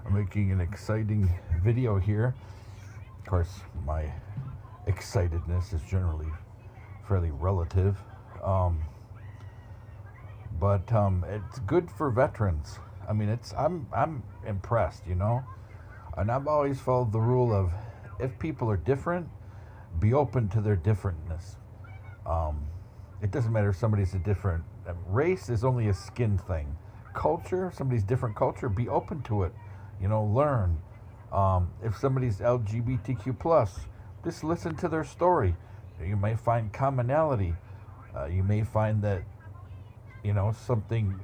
I'm making an exciting video here. Of course, my excitedness is generally fairly relative, um, but it's good for veterans. I mean, I'm impressed, and I've always followed the rule of if people are different, be open to their differentness. Um, it doesn't matter if somebody's a different race is only a skin thing. Culture, somebody's different culture, be open to it. Learn. If somebody's LGBTQ plus, just listen to their story. You may find commonality. You may find that something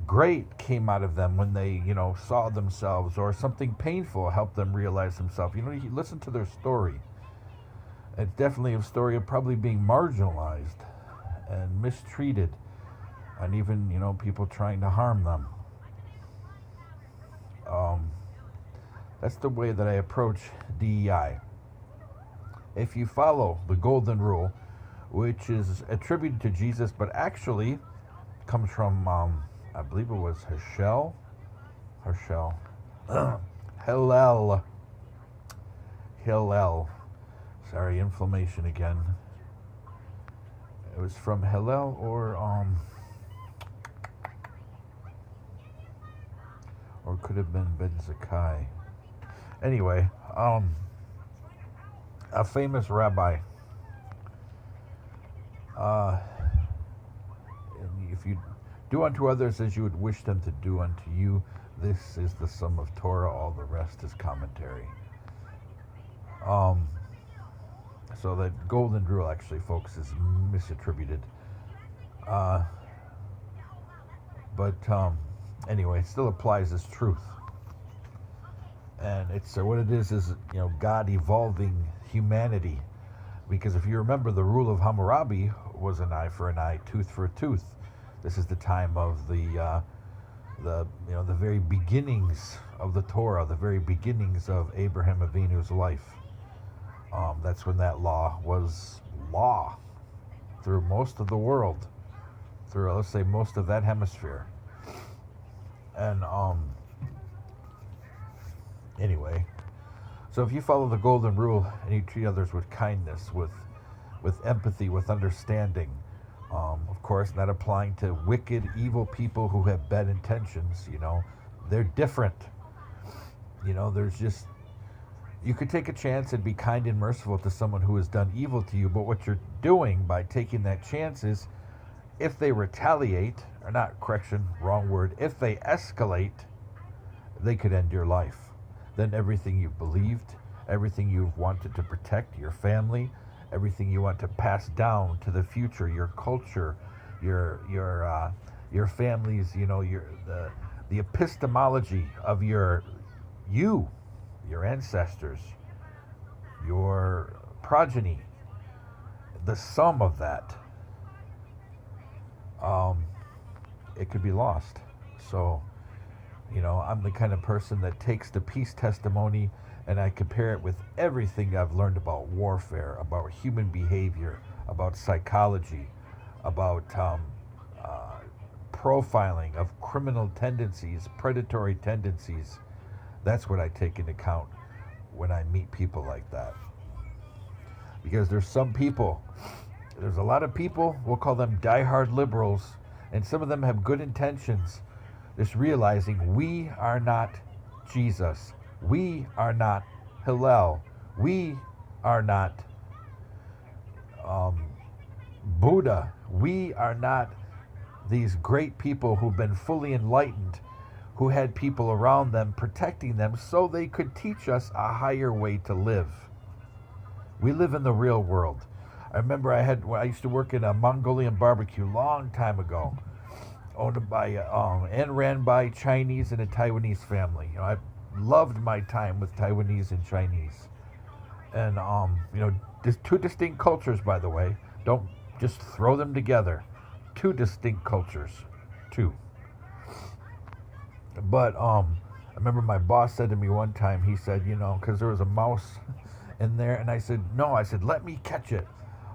great came out of them when they saw themselves, or something painful helped them realize themselves. You listen to their story. It's definitely a story of probably being marginalized and mistreated, and even people trying to harm them. Um, that's the way that I approach DEI. If you follow the golden rule, which is attributed to Jesus, but actually comes from I believe it was Hillel. Hillel. Sorry, inflammation again. It was from Hillel or could have been Ben Zakkai. Anyway, a famous rabbi. If you do unto others as you would wish them to do unto you, this is the sum of Torah. All the rest is commentary. So that golden rule, actually, folks, is misattributed. But anyway, it still applies as truth. And it's what it is God evolving humanity. Because if you remember, the rule of Hammurabi was an eye for an eye, tooth for a tooth. This is the time of the very beginnings of the Torah, the very beginnings of Abraham Avinu's life. That's when that law was law through most of the world, through, let's say, most of that hemisphere. And anyway, so if you follow the golden rule and you treat others with kindness, with empathy, with understanding, of course, not applying to wicked, evil people who have bad intentions, they're different. There's just, you could take a chance and be kind and merciful to someone who has done evil to you, but what you're doing by taking that chance is, if they retaliate, or not, correction, wrong word, if they escalate, they could end your life. Then everything you've believed, everything you've wanted to protect, your family, everything you want to pass down to the future, your culture, your families, the epistemology of your ancestors, your progeny, the sum of that, it could be lost. So, I'm the kind of person that takes the peace testimony and I compare it with everything I've learned about warfare, about human behavior, about psychology, about profiling of criminal tendencies, predatory tendencies. That's what I take into account when I meet people like that. Because there's a lot of people, we'll call them diehard liberals, and some of them have good intentions, just realizing we are not Jesus. We are not Hillel. We are not Buddha. We are not these great people who've been fully enlightened, who had people around them protecting them so they could teach us a higher way to live. We live in the real world. I remember I used to work in a Mongolian barbecue long time ago, owned by and ran by Chinese and a Taiwanese family. I loved my time with Taiwanese and Chinese, and there's two distinct cultures, by the way. Don't just throw them together. Two distinct cultures, two. But I remember my boss said to me one time. He said, because there was a mouse in there, and I said, no. I said, let me catch it.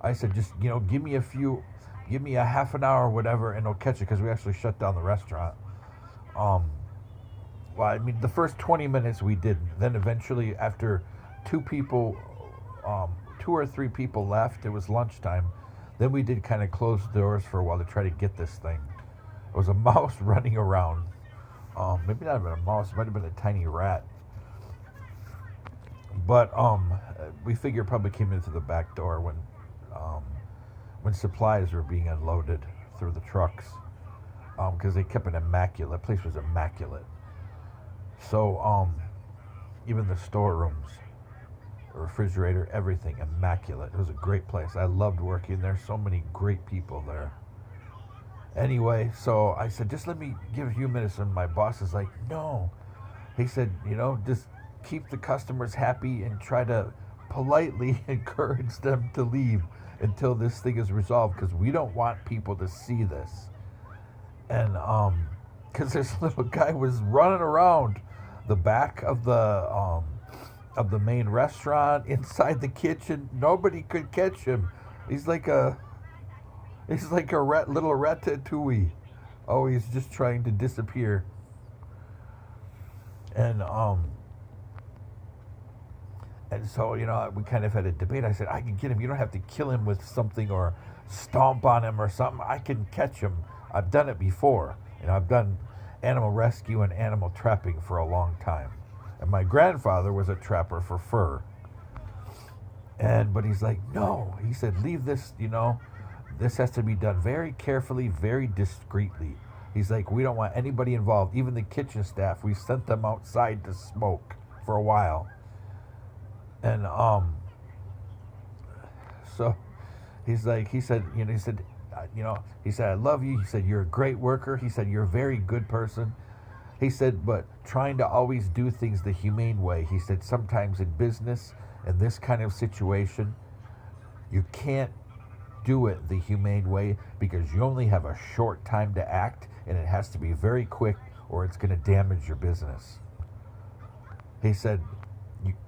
I said, just give me a half an hour or whatever, and I'll catch it, because we actually shut down the restaurant. Well, I mean, the first 20 minutes we didn't. Then eventually, after two people, um, two or three people left, it was lunchtime. Then we did kind of close the doors for a while to try to get this thing. It was a mouse running around. Maybe not even a mouse. It might have been a tiny rat. But we figure it probably came in through the back door um, when supplies were being unloaded through the trucks. Because they kept it immaculate. The place was immaculate. So even the storerooms, refrigerator, everything immaculate. It was a great place. I loved working there. So many great people there. Anyway, so I said, just let me give a few minutes. And my boss is like, no. He said, just keep the customers happy and try to politely encourage them to leave until this thing is resolved, because we don't want people to see this. And because this little guy was running around the back of the main restaurant, inside the kitchen. Nobody could catch him. He's like a little ratatouille, always just trying to disappear. And so, we kind of had a debate. I said, I can get him. You don't have to kill him with something or stomp on him or something. I can catch him. I've done it before. I've done animal rescue and animal trapping for a long time. And my grandfather was a trapper for fur. But he's like, no. He said, leave this, this has to be done very carefully, very discreetly. He's like, we don't want anybody involved. Even the kitchen staff, we sent them outside to smoke for a while. And so he said, he said, I love you. He said, you're a great worker. He said, you're a very good person. He said, but trying to always do things the humane way. He said, sometimes in business, in this kind of situation, you can't do it the humane way because you only have a short time to act, and it has to be very quick or it's going to damage your business. He said,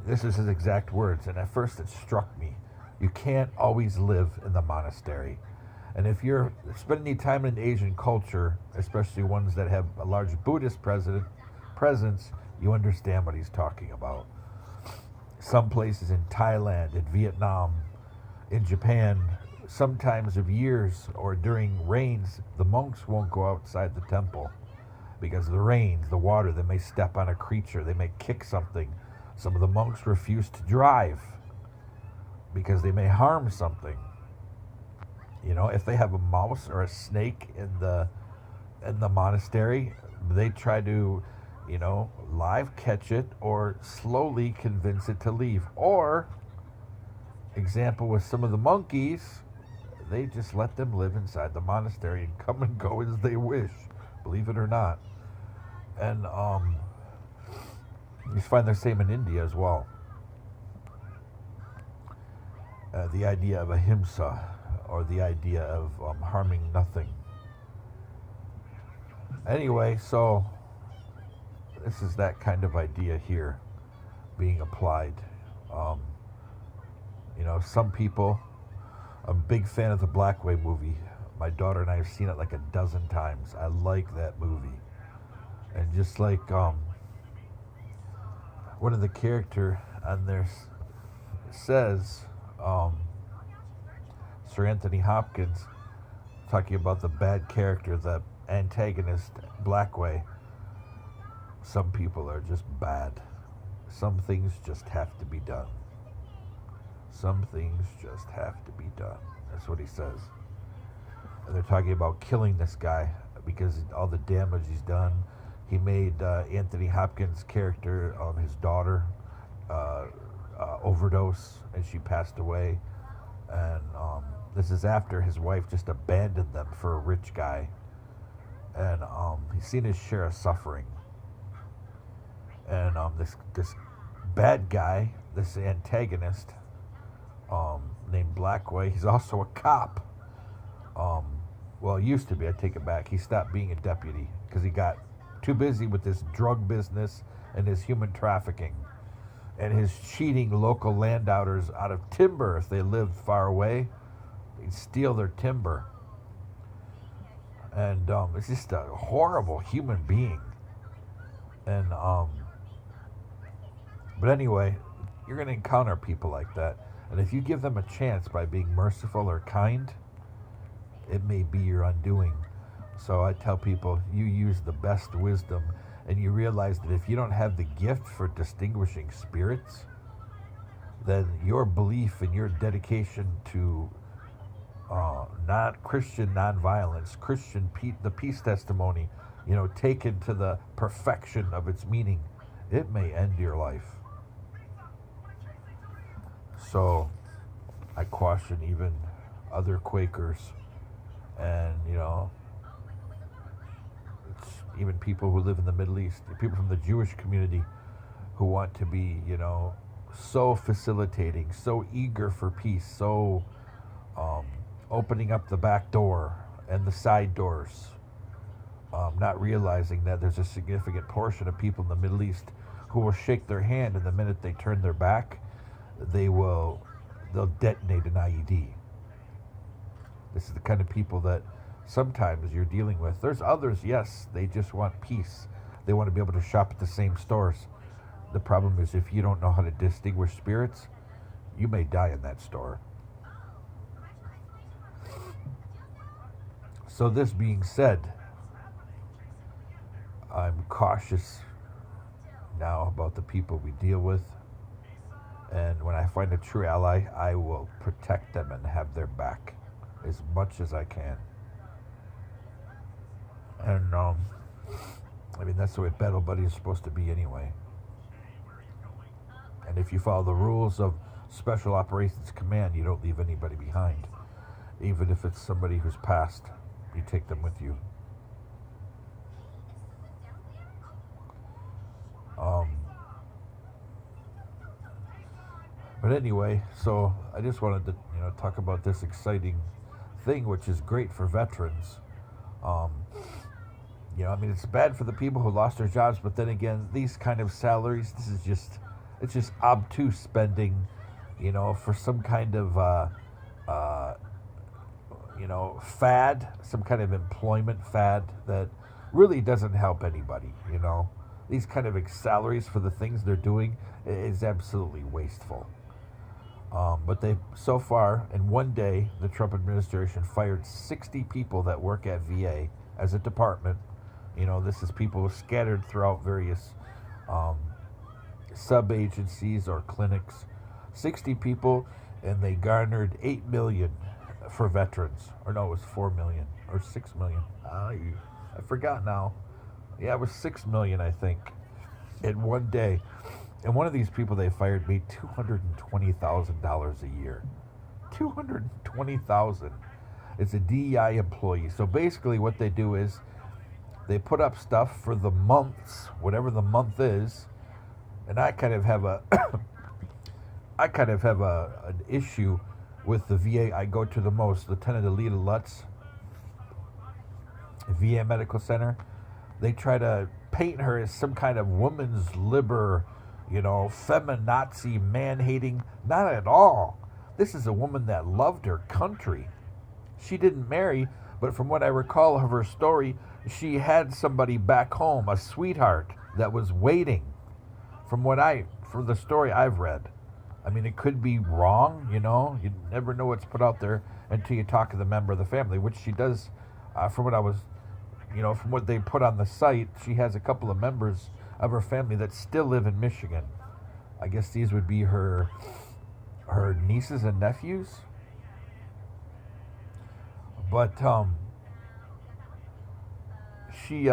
this is his exact words, and at first it struck me. You can't always live in the monastery. And if you're spending any time in Asian culture, especially ones that have a large Buddhist presence, you understand what he's talking about. Some places in Thailand, in Vietnam, in Japan, sometimes of years or during rains, the monks won't go outside the temple because of the rains, the water. They may step on a creature, they may kick something. Some of the monks refuse to drive because they may harm something. If they have a mouse or a snake in the monastery, they try to, live catch it or slowly convince it to leave. Or, example with some of the monkeys, they just let them live inside the monastery and come and go as they wish, believe it or not. And you find the same in India as well. The idea of ahimsa, or the idea of harming nothing. Anyway, so this is that kind of idea here being applied. Some people, I'm a big fan of the Blackway movie. My daughter and I have seen it like a dozen times. I like that movie. And just like one of the character on there says, Sir Anthony Hopkins, talking about the bad character, the antagonist, Blackway. Some people are just bad. Some things just have to be done. Some things just have to be done. That's what he says. And they're talking about killing this guy because all the damage he's done. He made Anthony Hopkins' character, his daughter, overdose, and she passed away. And this is after his wife just abandoned them for a rich guy. And he's seen his share of suffering. And this bad guy, this antagonist, named Blackway, he's also a cop. Well, he used to be. I take it back. He stopped being a deputy because he got too busy with this drug business and his human trafficking and his cheating local landowners out of timber. If they lived far away, they'd steal their timber. And it's just a horrible human being. And but anyway, you're going to encounter people like that, and if you give them a chance by being merciful or kind, it may be your undoing. So I tell people, you use the best wisdom, and you realize that if you don't have the gift for distinguishing spirits, then your belief and your dedication to not Christian nonviolence, the peace testimony, taken to the perfection of its meaning, it may end your life. So I caution even other Quakers, and it's even people who live in the Middle East, people from the Jewish community who want to be, so facilitating, so eager for peace, so opening up the back door and the side doors, not realizing that there's a significant portion of people in the Middle East who will shake their hand, and the minute they turn their back, they'll detonate an IED. This is the kind of people that sometimes you're dealing with. There's others, yes, they just want peace. They want to be able to shop at the same stores. The problem is, if you don't know how to distinguish spirits, you may die in that store. So this being said, I'm cautious now about the people we deal with. And when I find a true ally, I will protect them and have their back as much as I can. And that's the way Battle Buddy is supposed to be anyway. And if you follow the rules of Special Operations Command, you don't leave anybody behind. Even if it's somebody who's passed, you take them with you. But anyway, so I just wanted to talk about this exciting thing, which is great for veterans. It's bad for the people who lost their jobs, but then again, these kind of salaries, it's just obtuse spending, for some kind of fad, some kind of employment fad that really doesn't help anybody. These kind of salaries for the things they're doing is absolutely wasteful. But they, so far, in one day, the Trump administration fired 60 people that work at VA as a department. This is people scattered throughout various sub-agencies or clinics. 60 people, and they garnered $8 million for veterans. Or no, it was $4 million or $6 million. I forgot now. Yeah, it was $6 million, I think, in one day. And one of these people they fired made $220,000 a year. $220,000. It's a DEI employee. So basically, what they do is they put up stuff for the months, whatever the month is. And I kind of have an issue with the VA I go to the most, Lieutenant Alita Lutz, VA Medical Center. They try to paint her as some kind of woman's liber, feminazi, man-hating. Not at all. This is a woman that loved her country. She didn't marry, but from what I recall of her story, she had somebody back home, a sweetheart, that was waiting. From the story I've read. I mean, it could be wrong, you never know what's put out there until you talk to the member of the family, which she does, from what they put on the site. She has a couple of members of her family that still live in Michigan. I guess these would be her nieces and nephews. But she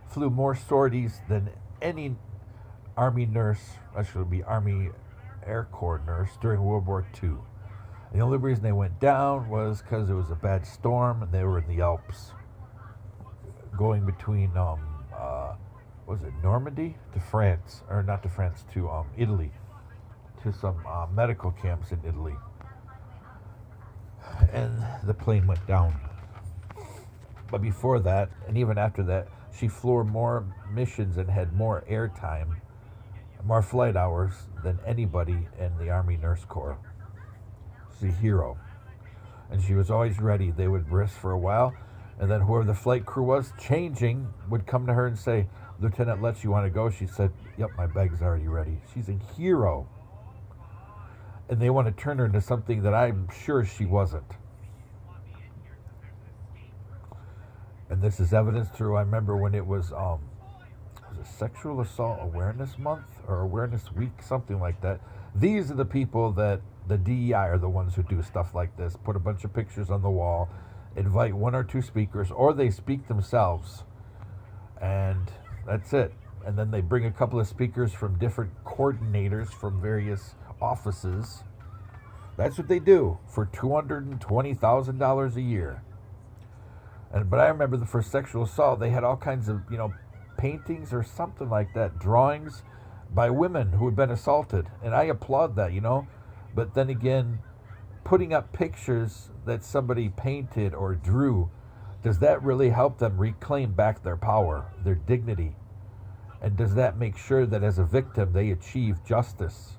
flew more sorties than any Army nurse, actually be Army Air Corps nurse, during World War II. And the only reason they went down was because it was a bad storm and they were in the Alps, going between was it Normandy to France, or not to France, to Italy, to some medical camps in Italy, and the plane went down. But before that, and even after that, she flew more missions and had more airtime, more flight hours than anybody in the Army Nurse Corps. She's a hero. And she was always ready. They would rest for a while, And then whoever the flight crew was changing would come to her and say, Lieutenant Letts, you want to go? She said, yep, my bag's already ready. She's a hero. And they want to turn her into something that I'm sure she wasn't. And this is evidence through, I remember when it was it Sexual Assault Awareness Month or Awareness Week, something like that. These are the people that the DEI are the ones who do stuff like this. Put a bunch of pictures on the wall, invite one or two speakers, or they speak themselves. And that's it. And then they bring a couple of speakers from different coordinators from various offices. That's what they do for $220,000 a year. But I remember the first sexual assault, they had all kinds of, paintings or something like that, drawings by women who had been assaulted. And I applaud that, But then again, putting up pictures that somebody painted or drew, does that really help them reclaim back their power, their dignity? And does that make sure that as a victim they achieve justice?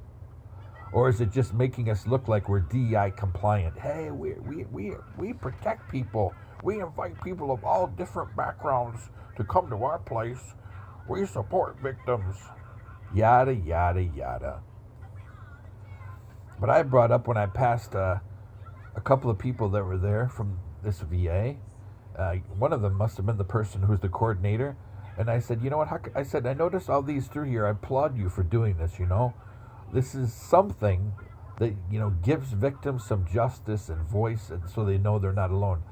Or is it just making us look like we're DEI compliant? Hey, we protect people. We invite people of all different backgrounds to come to our place. We support victims. Yada, yada, yada. But I brought up when I passed a couple of people that were there from this VA. One of them must have been the person who's the coordinator. And I said, you know what? I said, I noticed all these through here. I applaud you for doing this, This is something that, gives victims some justice and voice, and so they know they're not alone.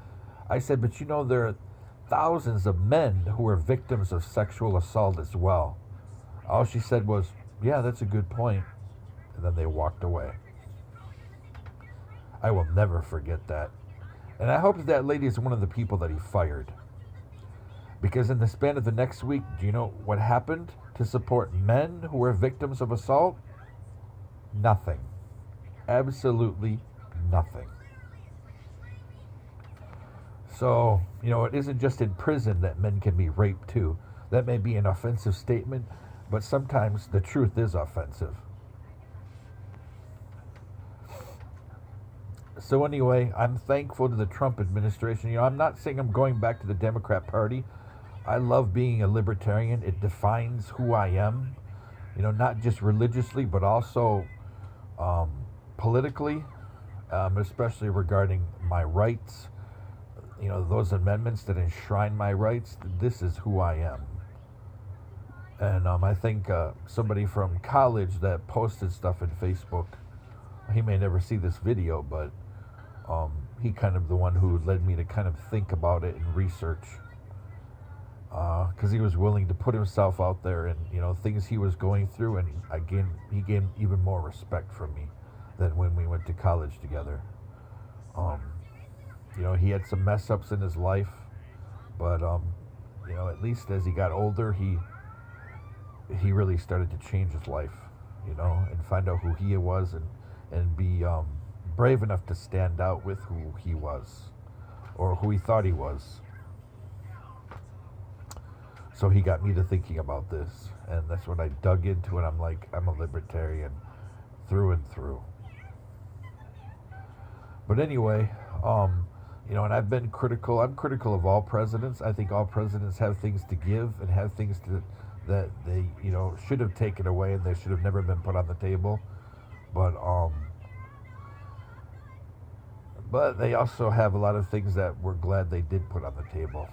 I said, but there are thousands of men who are victims of sexual assault as well. All she said was, yeah, that's a good point. And then they walked away. I will never forget that. And I hope that lady is one of the people that he fired. Because in the span of the next week, do you know what happened to support men who were victims of assault? Nothing. Absolutely nothing. So, it isn't just in prison that men can be raped too. That may be an offensive statement, but sometimes the truth is offensive. So anyway, I'm thankful to the Trump administration. I'm not saying I'm going back to the Democrat Party. I love being a libertarian. It defines who I am, not just religiously, but also politically, especially regarding my rights. Those amendments that enshrine my rights, this is who I am. And I think somebody from college that posted stuff in Facebook, he may never see this video, but he kind of the one who led me to kind of think about it and research. Because he was willing to put himself out there and, things he was going through, and he gained even more respect from me than when we went to college together. He had some mess ups in his life, but at least as he got older, he really started to change his life, and find out who he was, and be brave enough to stand out with who he was, or who he thought he was. So he got me to thinking about this, and that's when I dug into it. I'm like, I'm a libertarian through and through. But anyway, and I've been critical. I'm critical of all presidents. I think all presidents have things to give and have things that they, should have taken away, and they should have never been put on the table. But they also have a lot of things that we're glad they did put on the table.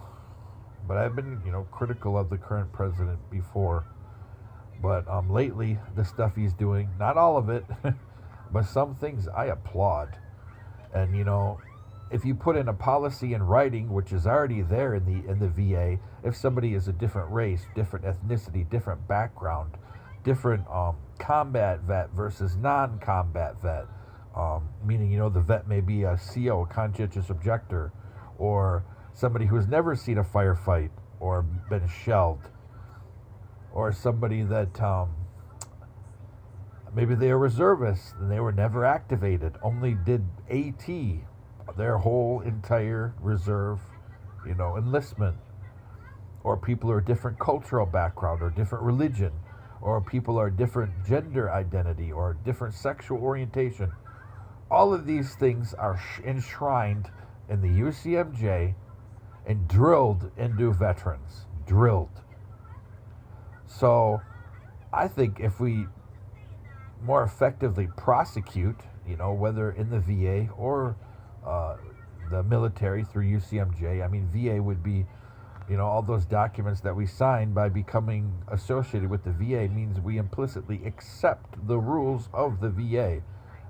But I've been, critical of the current president before. But lately, the stuff he's doing, not all of it, but some things I applaud. And, if you put in a policy in writing, which is already there in the VA, if somebody is a different race, different ethnicity, different background, different combat vet versus non-combat vet, meaning, the vet may be a CO, a conscientious objector, or somebody who's never seen a firefight or been shelled, or somebody that maybe they're reservists and they were never activated, only did AT their whole entire reserve, enlistment, or people are different cultural background or different religion, or people are different gender identity or different sexual orientation. All of these things are enshrined in the UCMJ and drilled into veterans. Drilled. So I think if we more effectively prosecute, whether in the VA or the military through UCMJ, I mean, VA would be, all those documents that we sign by becoming associated with the VA means we implicitly accept the rules of the VA.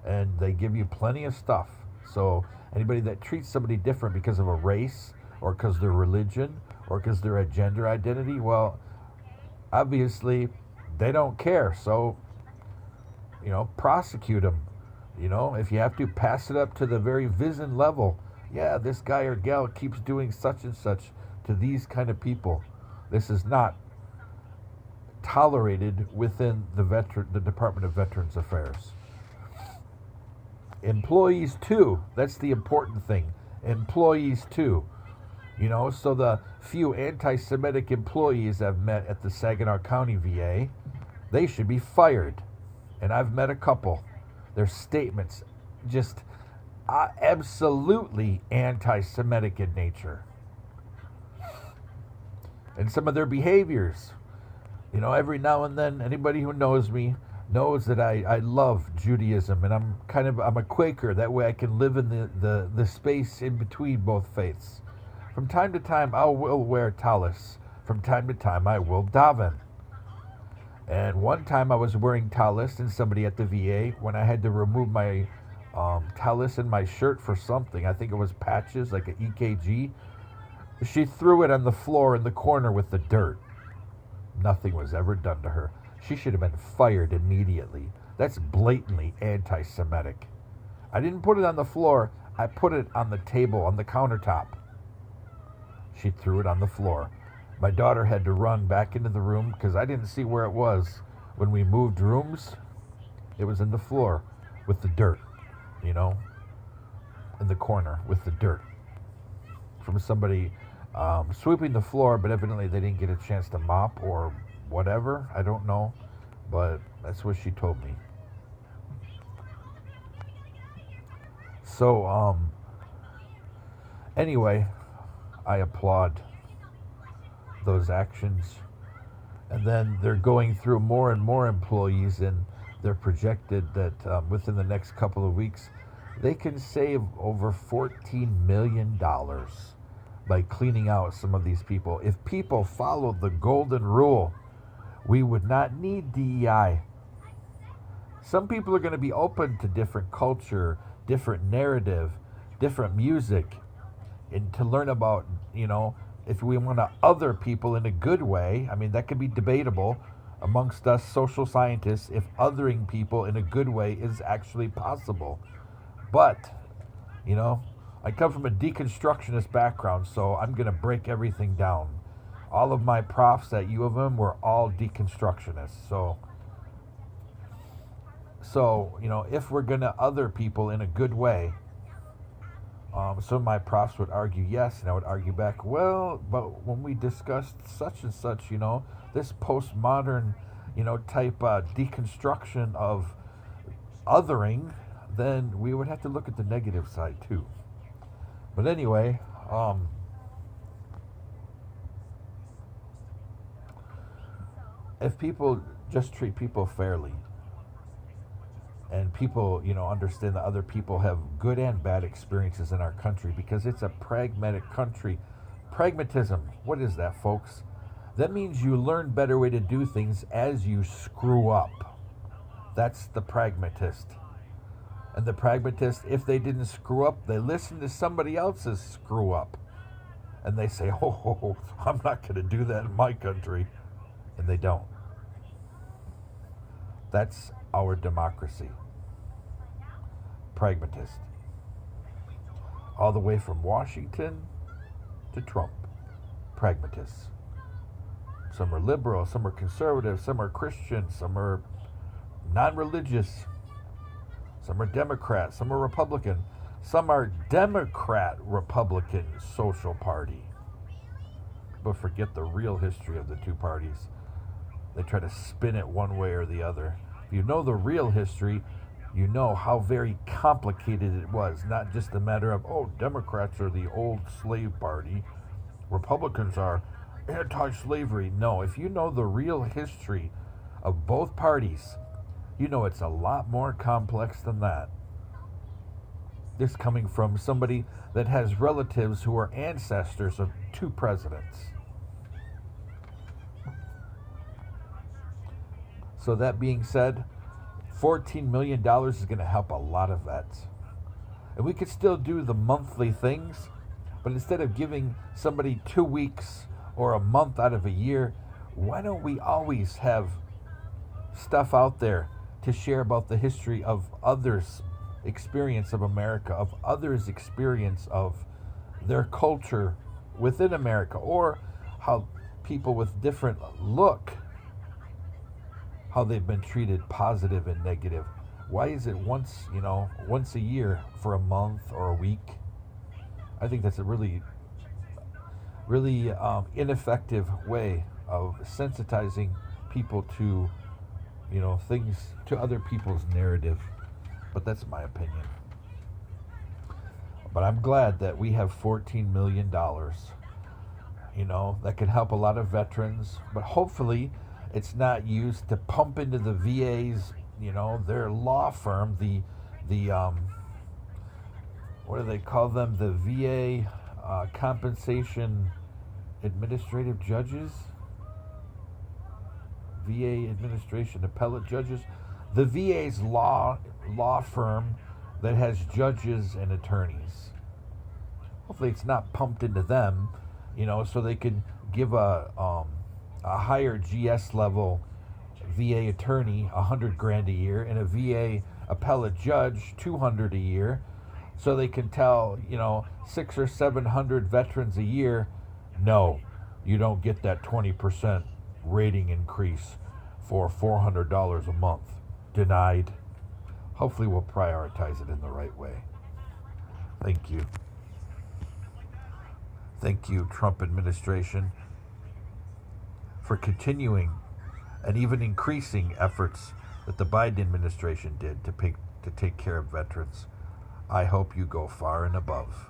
And they give you plenty of stuff. So anybody that treats somebody different because of a race or because of their religion or because they're a gender identity, well, obviously they don't care. So, prosecute them. If you have to, pass it up to the very vision level. Yeah, this guy or gal keeps doing such and such to these kind of people. This is not tolerated within the Department of Veterans Affairs. Employees too. That's the important thing. Employees too. So the few anti-Semitic employees I've met at the Saginaw County VA, they should be fired. And I've met a couple. Their statements just absolutely anti-Semitic in nature. And some of their behaviors. Every now and then, anybody who knows me knows that I love Judaism, and I'm a Quaker. That way I can live in the space in between both faiths. From time to time, I will wear talis. From time to time, I will daven. And one time I was wearing talis, and somebody at the VA, when I had to remove my talis in my shirt for something, I think it was patches, like an EKG, she threw it on the floor in the corner with the dirt. Nothing was ever done to her. She should have been fired immediately. That's blatantly anti-Semitic. I didn't put it on the floor. I put it on the table, on the countertop. She threw it on the floor. My daughter had to run back into the room because I didn't see where it was. When we moved rooms, it was in the floor with the dirt, in the corner with the dirt. From somebody sweeping the floor, but evidently they didn't get a chance to mop or whatever. I don't know, but that's what she told me. So, anyway, I applaud those actions. And then they're going through more and more employees, and they're projected that within the next couple of weeks, they can save over $14 million by cleaning out some of these people. If people followed the golden rule, we would not need DEI. Some people are going to be open to different culture, different narrative, different music, and to learn about, if we want to other people in a good way. I mean, that could be debatable amongst us social scientists if othering people in a good way is actually possible. But, I come from a deconstructionist background, so I'm going to break everything down. All of my profs at U of M were all deconstructionists. So if we're going to other people in a good way, some of my profs would argue yes, and I would argue back, well, but when we discussed such and such, this postmodern, type deconstruction of othering, then we would have to look at the negative side too. But anyway, if people just treat people fairly, and people, understand that other people have good and bad experiences in our country, because it's a pragmatic country. Pragmatism, what is that, folks? That means you learn better way to do things as you screw up. That's the pragmatist. And the pragmatist, if they didn't screw up, they listen to somebody else's screw up. And they say, oh, I'm not going to do that in my country. And they don't. That's our democracy. Pragmatist. All the way from Washington to Trump. Pragmatists. Some are liberal, some are conservative, some are Christian, some are non-religious, some are Democrat, some are Republican, some are Democrat-Republican social party. But forget the real history of the two parties. They try to spin it one way or the other. If you know the real history, you know how very complicated it was. Not just a matter of, Democrats are the old slave party. Republicans are anti-slavery. No, if you know the real history of both parties, you know it's a lot more complex than that. This coming from somebody that has relatives who are ancestors of two presidents. So that being said, $14 million is going to help a lot of vets. And we could still do the monthly things, but instead of giving somebody 2 weeks or a month out of a year, why don't we always have stuff out there to share about the history of others' experience of America, of others' experience of their culture within America, or how people with different look, how they've been treated, positive and negative. Why is it once a year for a month or a week? I think that's a really ineffective way of sensitizing people to, things, to other people's narrative. But that's my opinion. But I'm glad that we have $14 million, that can help a lot of veterans. But hopefully it's not used to pump into the VA's, their law firm, the what do they call them? The VA compensation administrative judges? VA administration appellate judges? The VA's law firm that has judges and attorneys. Hopefully it's not pumped into them, so they can give a higher GS level VA attorney $100,000 a year and a VA appellate judge $200 a year, so they can tell 600 or 700 veterans a year, no, you don't get that 20% rating increase for $400 a month. Denied. Hopefully we'll prioritize it in the right way. Thank you. Thank you, Trump administration, for continuing and even increasing efforts that the Biden administration did to take care of veterans. I hope you go far and above.